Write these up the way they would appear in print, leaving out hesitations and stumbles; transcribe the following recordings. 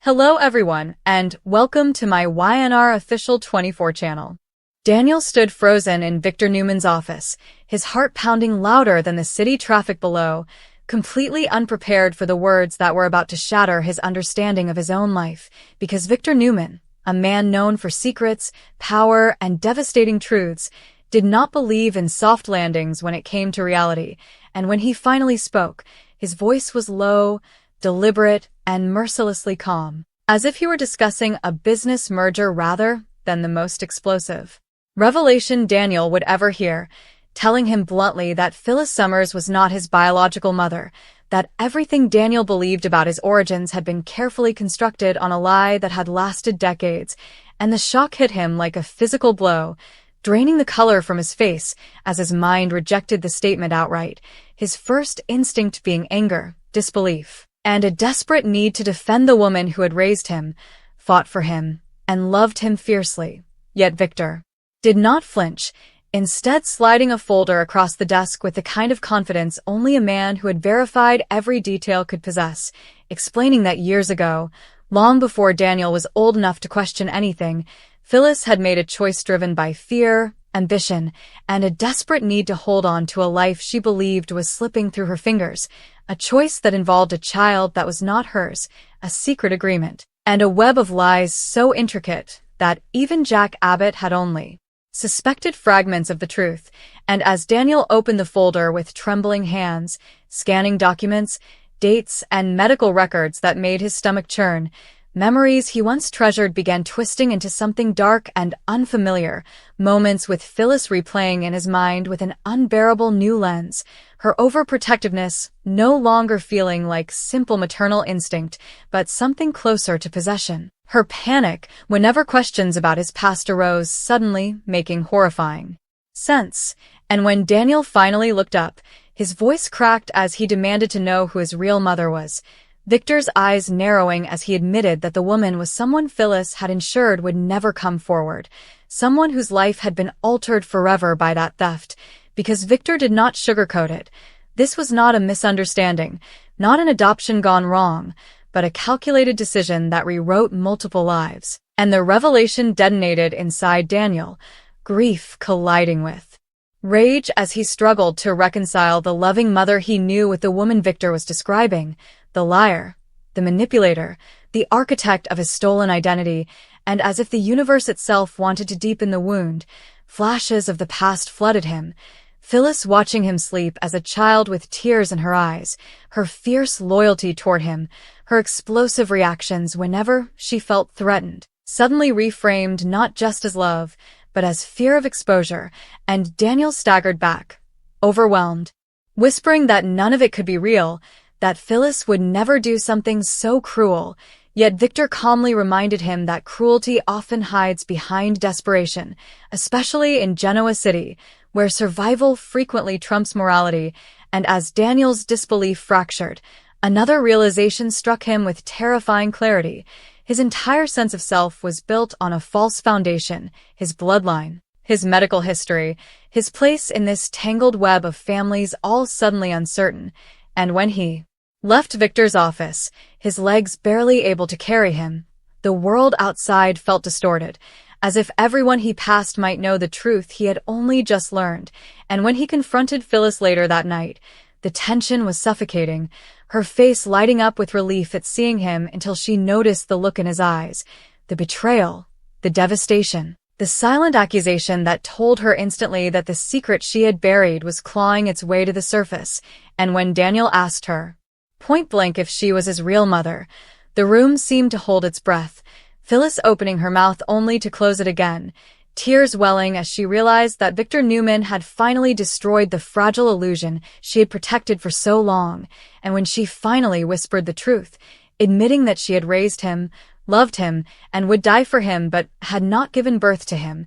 Hello everyone, and welcome to my YNR Official 24 channel. Daniel stood frozen in Victor Newman's office, his heart pounding louder than the city traffic below, completely unprepared for the words that were about to shatter his understanding of his own life, because Victor Newman, a man known for secrets, power, and devastating truths, did not believe in soft landings when it came to reality, and when he finally spoke, his voice was low, deliberate, and mercilessly calm, as if he were discussing a business merger rather than the most explosive revelation Daniel would ever hear, telling him bluntly that Phyllis Summers was not his biological mother, that everything Daniel believed about his origins had been carefully constructed on a lie that had lasted decades, and the shock hit him like a physical blow, draining the color from his face as his mind rejected the statement outright, his first instinct being anger, disbelief, and a desperate need to defend the woman who had raised him, fought for him, and loved him fiercely. Yet Victor did not flinch, instead sliding a folder across the desk with the kind of confidence only a man who had verified every detail could possess, explaining that years ago, long before Daniel was old enough to question anything, Phyllis had made a choice driven by fear, ambition, and a desperate need to hold on to a life she believed was slipping through her fingers, a choice that involved a child that was not hers, a secret agreement, and a web of lies so intricate that even Jack Abbott had only suspected fragments of the truth. And as Daniel opened the folder with trembling hands, scanning documents, dates, and medical records that made his stomach churn, memories he once treasured began twisting into something dark and unfamiliar, moments with Phyllis replaying in his mind with an unbearable new lens, her overprotectiveness no longer feeling like simple maternal instinct, but something closer to possession. Her panic whenever questions about his past arose suddenly making horrifying sense, and when Daniel finally looked up, his voice cracked as he demanded to know who his real mother was, Victor's eyes narrowing as he admitted that the woman was someone Phyllis had ensured would never come forward, someone whose life had been altered forever by that theft, because Victor did not sugarcoat it. This was not a misunderstanding, not an adoption gone wrong, but a calculated decision that rewrote multiple lives. And the revelation detonated inside Daniel, grief colliding with rage as he struggled to reconcile the loving mother he knew with the woman Victor was describing, the liar, the manipulator, the architect of his stolen identity, and as if the universe itself wanted to deepen the wound, flashes of the past flooded him. Phyllis watching him sleep as a child with tears in her eyes, her fierce loyalty toward him, her explosive reactions whenever she felt threatened, suddenly reframed not just as love, but as fear of exposure, and Daniel staggered back, overwhelmed, whispering that none of it could be real, that Phyllis would never do something so cruel. Yet Victor calmly reminded him that cruelty often hides behind desperation, especially in Genoa City, where survival frequently trumps morality, and as Daniel's disbelief fractured, another realization struck him with terrifying clarity. His entire sense of self was built on a false foundation, his bloodline, his medical history, his place in this tangled web of families all suddenly uncertain, and when he left Victor's office, his legs barely able to carry him, the world outside felt distorted, as if everyone he passed might know the truth he had only just learned, and when he confronted Phyllis later that night, the tension was suffocating, her face lighting up with relief at seeing him until she noticed the look in his eyes, the betrayal, the devastation, the silent accusation that told her instantly that the secret she had buried was clawing its way to the surface, and when Daniel asked her, point-blank, if she was his real mother, the room seemed to hold its breath, Phyllis opening her mouth only to close it again, tears welling as she realized that Victor Newman had finally destroyed the fragile illusion she had protected for so long, and when she finally whispered the truth, admitting that she had raised him, loved him, and would die for him but had not given birth to him,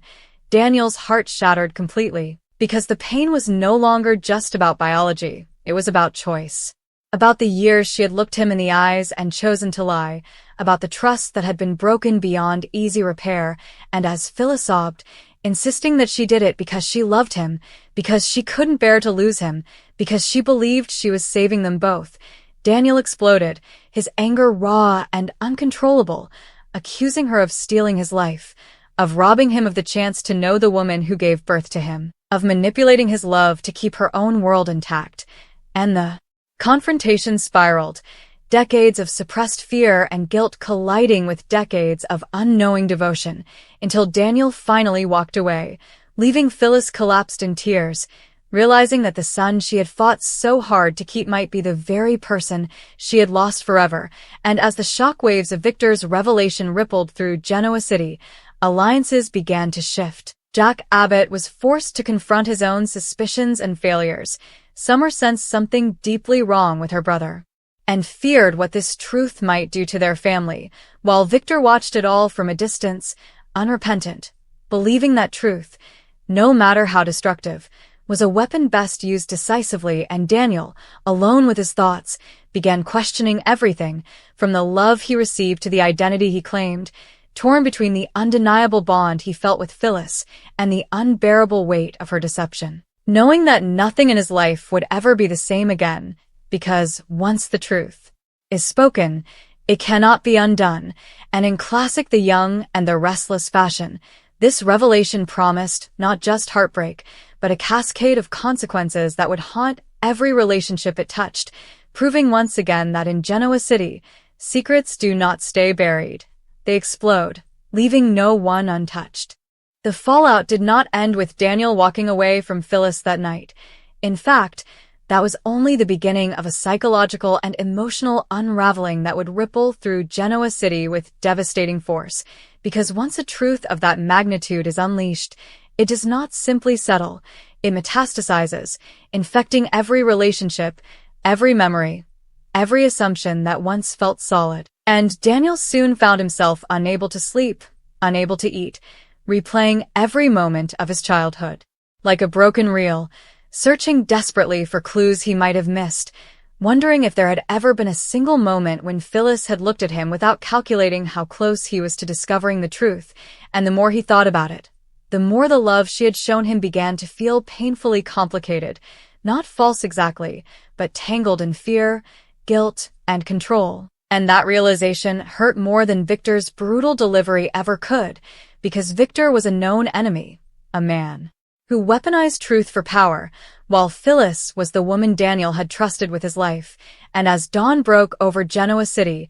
Daniel's heart shattered completely, because the pain was no longer just about biology, it was about choice. About the years she had looked him in the eyes and chosen to lie, about the trust that had been broken beyond easy repair, and as Phyllis sobbed, insisting that she did it because she loved him, because she couldn't bear to lose him, because she believed she was saving them both, Daniel exploded, his anger raw and uncontrollable, accusing her of stealing his life, of robbing him of the chance to know the woman who gave birth to him, of manipulating his love to keep her own world intact. And the confrontation spiraled, decades of suppressed fear and guilt colliding with decades of unknowing devotion, until Daniel finally walked away, leaving Phyllis collapsed in tears, realizing that the son she had fought so hard to keep might be the very person she had lost forever. And as the shockwaves of Victor's revelation rippled through Genoa City, alliances began to shift. Jack Abbott was forced to confront his own suspicions and failures. Summer sensed something deeply wrong with her brother, and feared what this truth might do to their family, while Victor watched it all from a distance, unrepentant, believing that truth, no matter how destructive, was a weapon best used decisively. And Daniel, alone with his thoughts, began questioning everything, from the love he received to the identity he claimed, torn between the undeniable bond he felt with Phyllis and the unbearable weight of her deception. Knowing that nothing in his life would ever be the same again, because once the truth is spoken, it cannot be undone, and in classic The Young and the Restless fashion, this revelation promised not just heartbreak, but a cascade of consequences that would haunt every relationship it touched, proving once again that in Genoa City, secrets do not stay buried. They explode, leaving no one untouched. The fallout did not end with Daniel walking away from Phyllis that night. In fact, that was only the beginning of a psychological and emotional unraveling that would ripple through Genoa City with devastating force, because once a truth of that magnitude is unleashed, it does not simply settle, it metastasizes, infecting every relationship, every memory, every assumption that once felt solid. And Daniel soon found himself unable to sleep, unable to eat, replaying every moment of his childhood. Like a broken reel, searching desperately for clues he might have missed, wondering if there had ever been a single moment when Phyllis had looked at him without calculating how close he was to discovering the truth. And the more he thought about it, the more the love she had shown him began to feel painfully complicated, not false exactly, but tangled in fear, guilt, and control. And that realization hurt more than Victor's brutal delivery ever could, because Victor was a known enemy, a man who weaponized truth for power, while Phyllis was the woman Daniel had trusted with his life. And as dawn broke over Genoa City,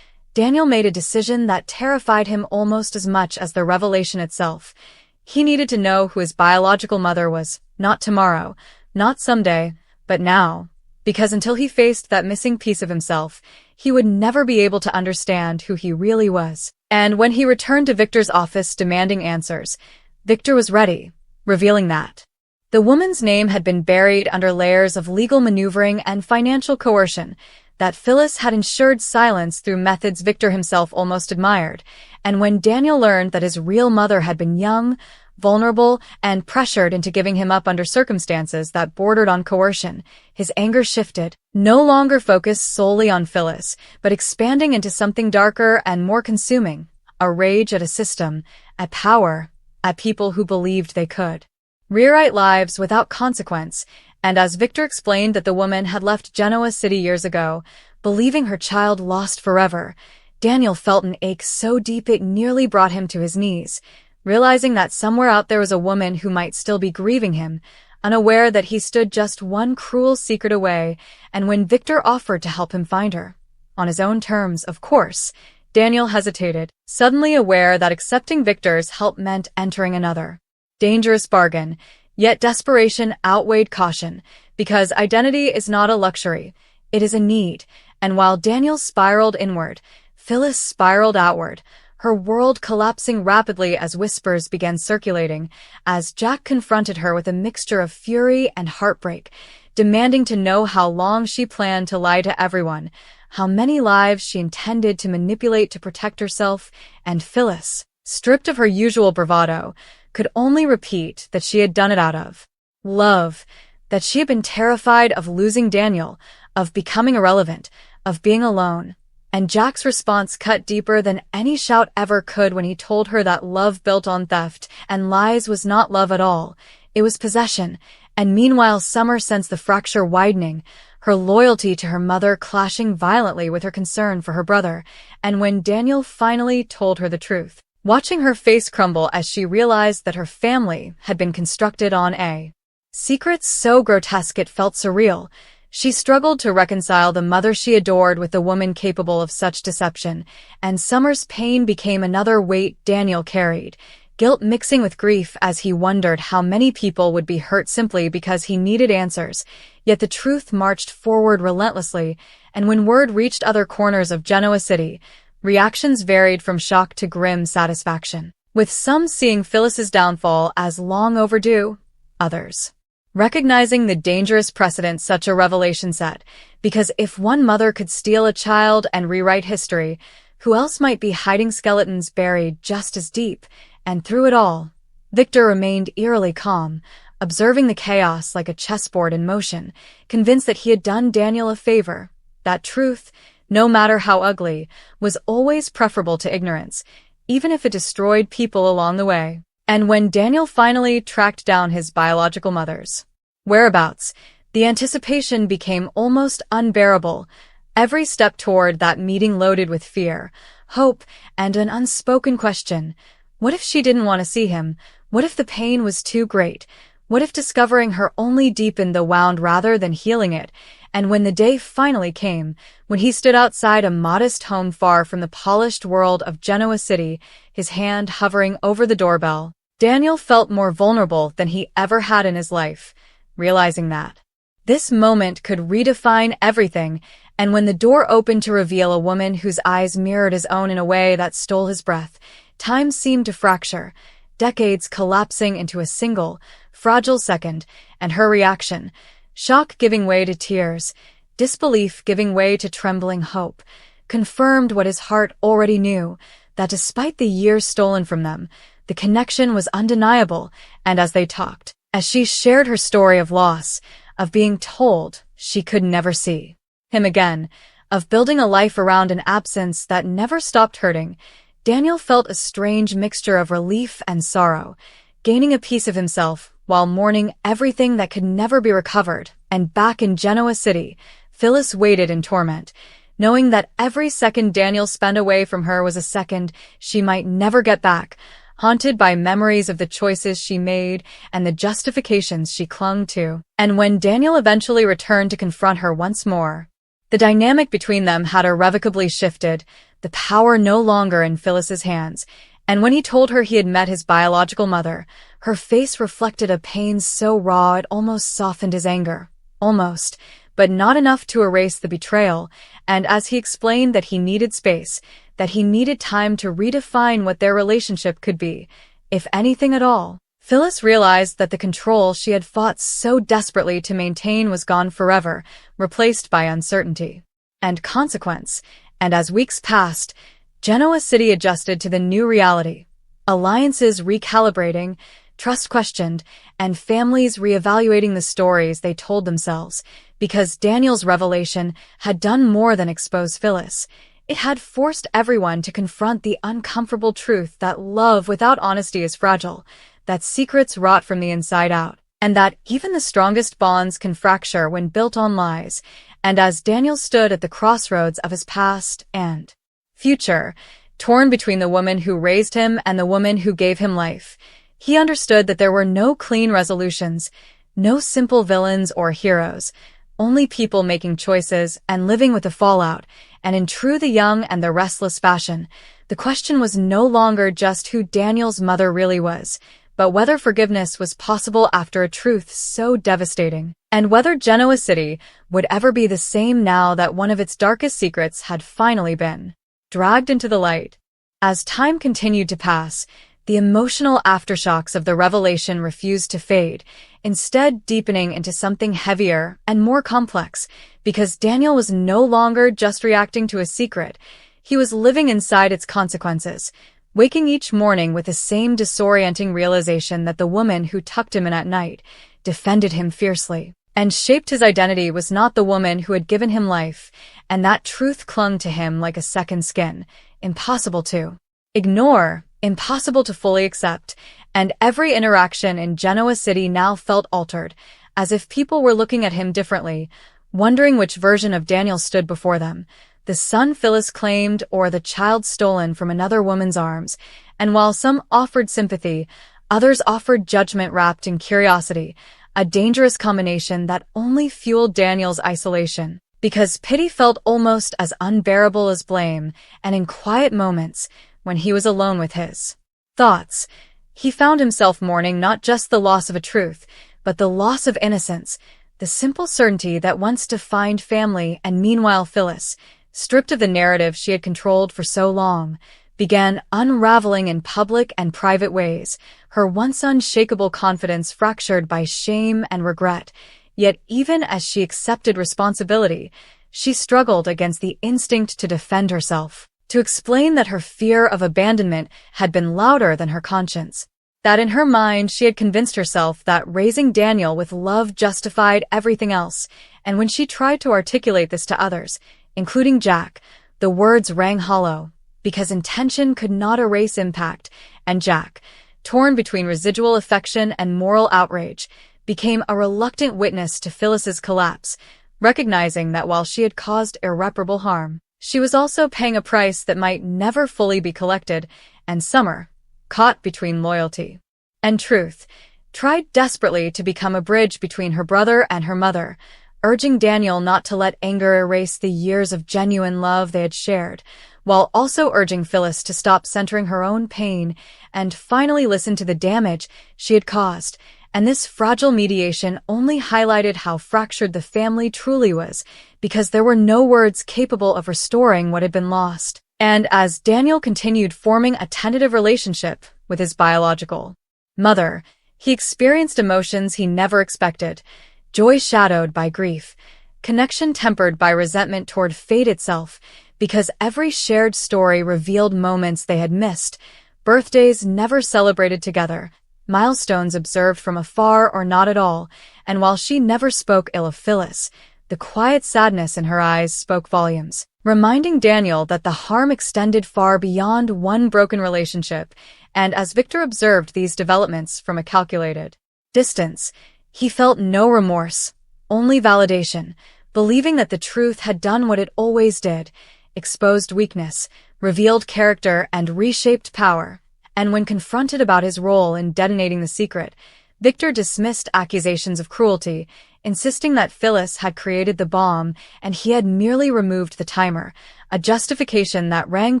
Daniel made a decision that terrified him almost as much as the revelation itself. He needed to know who his biological mother was, not tomorrow, not someday, but now, because until he faced that missing piece of himself, he would never be able to understand who he really was. And when he returned to Victor's office demanding answers, Victor was ready, revealing that the woman's name had been buried under layers of legal maneuvering and financial coercion, that Phyllis had ensured silence through methods Victor himself almost admired. And when Daniel learned that his real mother had been young, vulnerable, and pressured into giving him up under circumstances that bordered on coercion, his anger shifted, no longer focused solely on Phyllis, but expanding into something darker and more consuming, a rage at a system, at power, at people who believed they could rewrite lives without consequence. And as Victor explained that the woman had left Genoa City years ago, believing her child lost forever, Daniel felt an ache so deep it nearly brought him to his knees, realizing that somewhere out there was a woman who might still be grieving him, unaware that he stood just one cruel secret away. And when Victor offered to help him find her, on his own terms, of course, Daniel hesitated, suddenly aware that accepting Victor's help meant entering another dangerous bargain. Yet desperation outweighed caution, because identity is not a luxury, it is a need. And while Daniel spiraled inward, Phyllis spiraled outward, her world collapsing rapidly as whispers began circulating, as Jack confronted her with a mixture of fury and heartbreak, demanding to know how long she planned to lie to everyone, how many lives she intended to manipulate to protect herself. And Phyllis, stripped of her usual bravado, could only repeat that she had done it out of love, that she had been terrified of losing Daniel, of becoming irrelevant, of being alone. And Jack's response cut deeper than any shout ever could when he told her that love built on theft and lies was not love at all, it was possession. And meanwhile Summer sensed the fracture widening, her loyalty to her mother clashing violently with her concern for her brother, and when Daniel finally told her the truth, watching her face crumble as she realized that her family had been constructed on a secrets so grotesque it felt surreal, she struggled to reconcile the mother she adored with the woman capable of such deception, and Summer's pain became another weight Daniel carried, guilt mixing with grief as he wondered how many people would be hurt simply because he needed answers. Yet the truth marched forward relentlessly, and when word reached other corners of Genoa City, reactions varied from shock to grim satisfaction, with some seeing Phyllis's downfall as long overdue, others recognizing the dangerous precedent such a revelation set, because if one mother could steal a child and rewrite history, who else might be hiding skeletons buried just as deep? And through it all, Victor remained eerily calm, observing the chaos like a chessboard in motion, convinced that he had done Daniel a favor. That truth, no matter how ugly, was always preferable to ignorance, even if it destroyed people along the way. And when Daniel finally tracked down his biological mother's whereabouts, the anticipation became almost unbearable, every step toward that meeting loaded with fear, hope, and an unspoken question. What if she didn't want to see him? What if the pain was too great? What if discovering her only deepened the wound rather than healing it? And when the day finally came, when he stood outside a modest home far from the polished world of Genoa City, his hand hovering over the doorbell, Daniel felt more vulnerable than he ever had in his life, realizing that this moment could redefine everything. And when the door opened to reveal a woman whose eyes mirrored his own in a way that stole his breath, time seemed to fracture, decades collapsing into a single, fragile second, and her reaction, shock giving way to tears, disbelief giving way to trembling hope, confirmed what his heart already knew, that despite the years stolen from them, the connection was undeniable. And as they talked, as she shared her story of loss, of being told she could never see him again, of building a life around an absence that never stopped hurting, Daniel felt a strange mixture of relief and sorrow, gaining a piece of himself while mourning everything that could never be recovered. And back in Genoa City, Phyllis waited in torment, knowing that every second Daniel spent away from her was a second she might never get back, haunted by memories of the choices she made and the justifications she clung to. And when Daniel eventually returned to confront her once more, the dynamic between them had irrevocably shifted, the power no longer in Phyllis's hands. And when he told her he had met his biological mother, her face reflected a pain so raw it almost softened his anger. Almost, but not enough to erase the betrayal. And as he explained that he needed space, that he needed time to redefine what their relationship could be, if anything at all, Phyllis realized that the control she had fought so desperately to maintain was gone forever, replaced by uncertainty and consequence. And as weeks passed, Genoa City adjusted to the new reality. Alliances recalibrating, trust questioned, and families reevaluating the stories they told themselves, because Daniel's revelation had done more than expose Phyllis. It had forced everyone to confront the uncomfortable truth that love without honesty is fragile, that secrets rot from the inside out, and that even the strongest bonds can fracture when built on lies. And as Daniel stood at the crossroads of his past and future, torn between the woman who raised him and the woman who gave him life, he understood that there were no clean resolutions, no simple villains or heroes, only people making choices and living with the fallout. And in true the young and the restless fashion, the question was no longer just who Daniel's mother really was, but whether forgiveness was possible after a truth so devastating, and whether Genoa City would ever be the same now that one of its darkest secrets had finally been dragged into the light. As time continued to pass, the emotional aftershocks of the revelation refused to fade, instead deepening into something heavier and more complex, because Daniel was no longer just reacting to a secret, he was living inside its consequences, waking each morning with the same disorienting realization that the woman who tucked him in at night, defended him fiercely, and shaped his identity was not the woman who had given him life, and that truth clung to him like a second skin, impossible to ignore, impossible to fully accept. And every interaction in Genoa City now felt altered, as if people were looking at him differently, wondering which version of Daniel stood before them, the son Phyllis claimed or the child stolen from another woman's arms, and while some offered sympathy, others offered judgment wrapped in curiosity, a dangerous combination that only fueled Daniel's isolation. Because pity felt almost as unbearable as blame, and in quiet moments, when he was alone with his thoughts, he found himself mourning not just the loss of a truth, but the loss of innocence, the simple certainty that once defined family. And meanwhile Phyllis, stripped of the narrative she had controlled for so long, began unraveling in public and private ways, her once unshakable confidence fractured by shame and regret. Yet even as she accepted responsibility, she struggled against the instinct to defend herself, to explain that her fear of abandonment had been louder than her conscience, that in her mind she had convinced herself that raising Daniel with love justified everything else, and when she tried to articulate this to others, including Jack, the words rang hollow, because intention could not erase impact, and Jack, torn between residual affection and moral outrage, became a reluctant witness to Phyllis's collapse, recognizing that while she had caused irreparable harm, she was also paying a price that might never fully be collected. And Summer, caught between loyalty and truth, tried desperately to become a bridge between her brother and her mother, urging Daniel not to let anger erase the years of genuine love they had shared, while also urging Phyllis to stop centering her own pain and finally listen to the damage she had caused. And this fragile mediation only highlighted how fractured the family truly was, because there were no words capable of restoring what had been lost. And as Daniel continued forming a tentative relationship with his biological mother, he experienced emotions he never expected: joy shadowed by grief, connection tempered by resentment toward fate itself, because every shared story revealed moments they had missed, birthdays never celebrated together, milestones observed from afar or not at all. And while she never spoke ill of Phyllis, the quiet sadness in her eyes spoke volumes, reminding Daniel that the harm extended far beyond one broken relationship. And as Victor observed these developments from a calculated distance, he felt no remorse, only validation, believing that the truth had done what it always did: exposed weakness, revealed character, and reshaped power. And when confronted about his role in detonating the secret, Victor dismissed accusations of cruelty, insisting that Phyllis had created the bomb and he had merely removed the timer, a justification that rang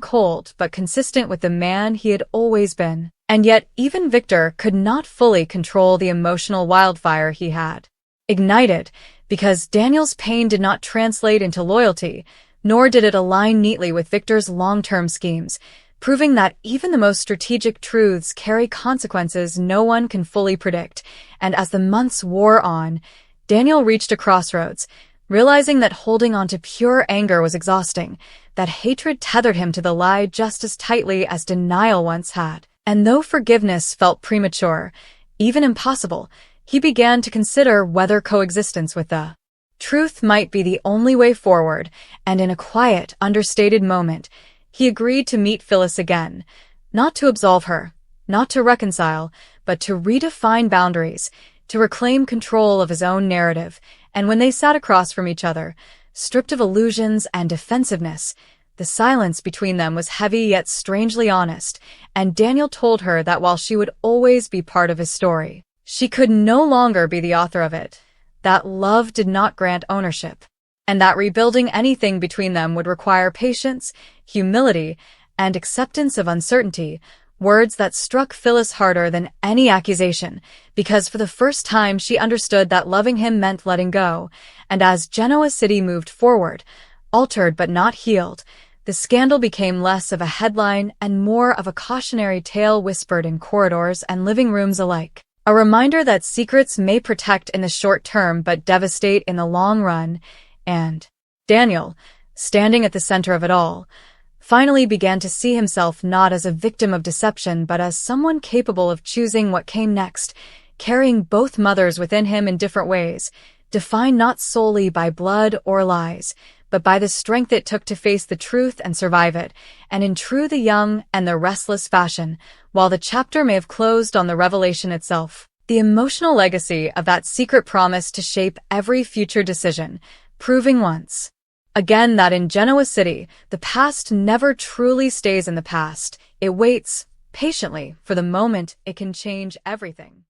cold but consistent with the man he had always been. And yet even Victor could not fully control the emotional wildfire he had ignited, because Daniel's pain did not translate into loyalty, nor did it align neatly with Victor's long-term schemes, proving that even the most strategic truths carry consequences no one can fully predict. And as the months wore on, Daniel reached a crossroads, realizing that holding on to pure anger was exhausting, that hatred tethered him to the lie just as tightly as denial once had. And though forgiveness felt premature, even impossible, he began to consider whether coexistence with the truth might be the only way forward. And in a quiet, understated moment, he agreed to meet Phyllis again, not to absolve her, not to reconcile, but to redefine boundaries, to reclaim control of his own narrative. And when they sat across from each other, stripped of illusions and defensiveness, the silence between them was heavy yet strangely honest, and Daniel told her that while she would always be part of his story, she could no longer be the author of it, that love did not grant ownership, and that rebuilding anything between them would require patience, humility, and acceptance of uncertainty, words that struck Phyllis harder than any accusation, because for the first time she understood that loving him meant letting go. And as Genoa City moved forward, altered but not healed, the scandal became less of a headline and more of a cautionary tale whispered in corridors and living rooms alike. A reminder that secrets may protect in the short term but devastate in the long run. And Daniel, standing at the center of it all, finally began to see himself not as a victim of deception but as someone capable of choosing what came next, carrying both mothers within him in different ways, defined not solely by blood or lies, but by the strength it took to face the truth and survive it. And in true the young and the restless fashion, while the chapter may have closed on the revelation itself, the emotional legacy of that secret promise to shape every future decision, proving once again that in Genoa City, the past never truly stays in the past. It waits patiently for the moment it can change everything.